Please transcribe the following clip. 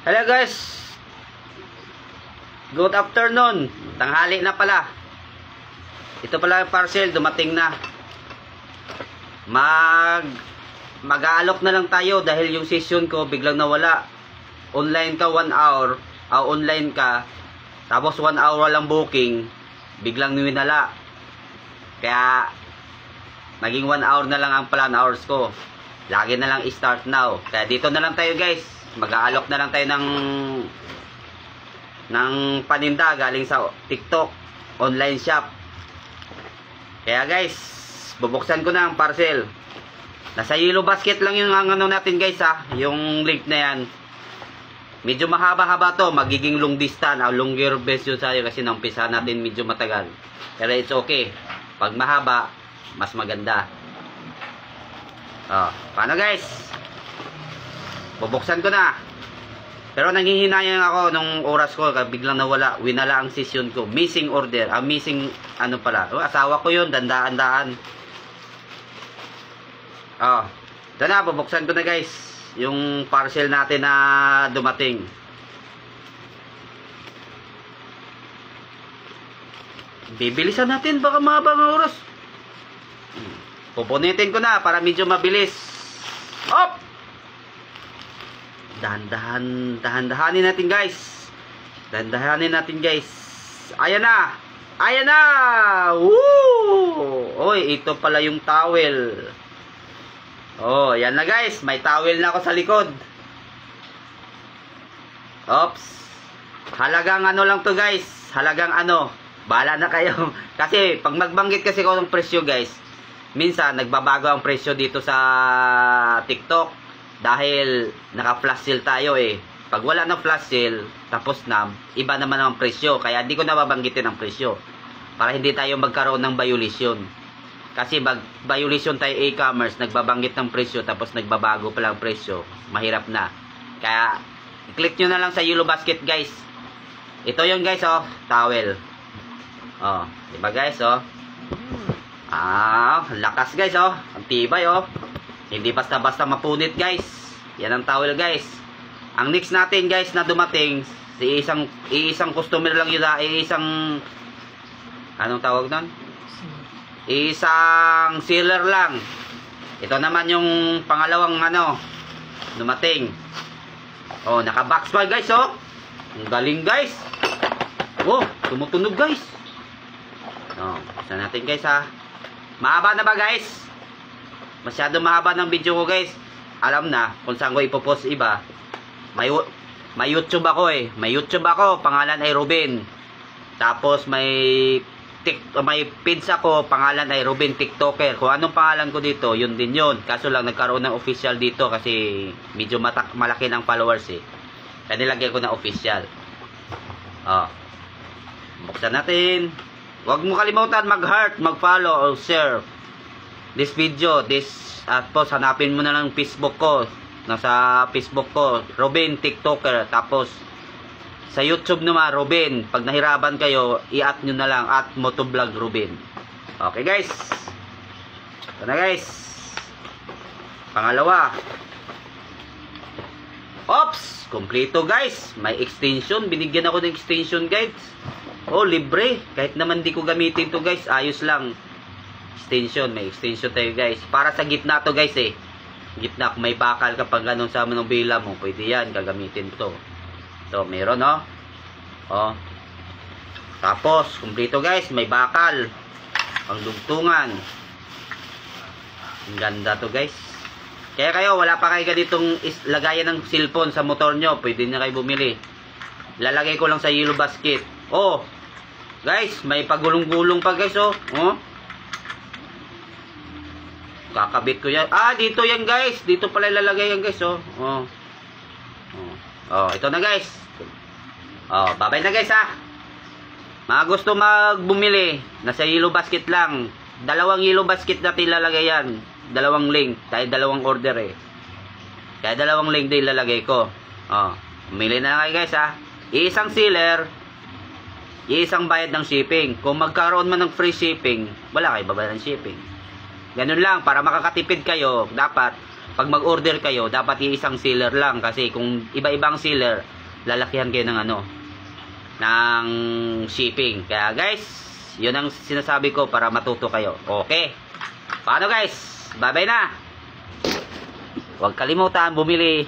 Hello guys, good afternoon. Tanghali na pala. Ito pala yung parcel, dumating na. Mag-aalok na lang tayo dahil yung session ko biglang nawala. Online ka 1 hour, online ka, tapos 1 hour walang booking, biglang winala. Kaya naging 1 hour na lang ang plan hours ko. Lagi na lang start now. Kaya dito na lang tayo guys. Mag-aalok na lang tayo ng paninda galing sa TikTok online shop. Kaya guys, bubuksan ko na ang parcel. Nasa yellow basket lang yung ano natin guys ha, yung link na yan. Medyo mahaba-haba to, magiging long distance, longer version tayo kasi naumpisa natin medyo matagal. Pero it's okay. Pag mahaba, mas maganda. Paano guys? Bubuksan ko na. Pero nanghihinayang ako nung oras ko, biglang nawala, winala ang session ko. Missing order, missing ano pala. Asawa ko yun, dandaan-daan. Ito na, bubuksan ko na guys. Yung parcel natin na dumating. Bibilisan natin, baka mahaba ang oras. Pupunitin ko na para medyo mabilis. Op! Dahan-dahanin natin guys. Dahan-dahanin natin guys. Ayan na. Ayan na. Woo! Oy, ito pala yung towel. Oh, yan na guys. May towel na ako sa likod. Oops. Halagang ano lang to guys. Halagang ano. Bahala na kayo. Kasi pag magbanggit kasi ko ng presyo guys, minsan nagbabago ang presyo dito sa TikTok. Dahil naka-flash sale tayo eh. Pag wala ng flash sale, tapos na, iba naman ang presyo. Kaya hindi ko nababanggitin ang presyo. Para hindi tayo magkaroon ng violation. Kasi violation tayo e-commerce, nagbabanggit ng presyo, tapos nagbabago pala ang presyo. Mahirap na. Kaya, i-click nyo na lang sa yellow basket guys. Ito yung guys towel. Diba guys lakas guys ang tibay Hindi basta-basta mapunit guys. Yan ang towel guys. Ang next natin guys na dumating, isang customer lang yun, anong tawag nun? Isang seller lang. Ito naman yung pangalawang dumating. Naka-box pa guys Ang galing guys. Tumutunog guys. Isa natin guys Mahaba na ba guys? Masyado mahaba ng video ko guys. Alam na kung saan ko ipopost iba. May YouTube ako May YouTube ako, pangalan ay Ruben. Tapos may page ako, pangalan ay Ruben TikToker. Kung anong pangalan ko dito, yun din yun. Kaso lang nagkaroon ng official dito kasi medyo malaki ng followers Kaya nilagay ko na official. Buksan natin. Huwag mo kalimutan mag-heart, mag-follow or share this video, tapos hanapin mo na lang Facebook ko. Nasa Facebook ko, Ruben TikToker. Tapos sa YouTube naman, Ruben. Pag nahirapan kayo, i-at nyo na lang at Motovlog Ruben. Okay guys. Ito na guys. Pangalawa. Oops! Kompleto guys. May extension. Binigyan ako ng extension guys. Libre. Kahit naman di ko gamitin to guys. Ayos lang. Extension, may extension tayo guys. Para sa gitna to guys Gitna, kung may bakal kapag ganun sa manong bila mo, pwede yan, gagamitin to. So, meron Tapos, kumplito guys, may bakal. Pangdugtungan. Ang ganda to guys. Kaya kayo, wala pa kayo ganitong lagayan ng cellphone sa motor nyo, pwede na kayo bumili. Lalagay ko lang sa yellow basket. Guys, may pagulong-gulong pa guys Kakabit ko yan. Dito yan guys. Dito pala ilalagay yan guys ito na guys. Bye-bye na guys Mga gusto magbumili, nasa yellow basket lang. 2 yellow basket natin ilalagay yan. 2 link. Dahil 2 order Kaya 2 link din ilalagay ko. Bumili na kayo guys Iisang seller, iisang bayad ng shipping. Kung magkaroon man ng free shipping, wala kayo babayad ng shipping. Ganun lang, para makakatipid kayo, dapat pag mag-order kayo, dapat iisang sealer lang. Kasi kung iba-ibang sealer, lalakihan kayo ng ng shipping. Kaya guys, yun ang sinasabi ko para matuto kayo. Okay. Paano guys? Bye-bye na. Huwag kalimutan bumili.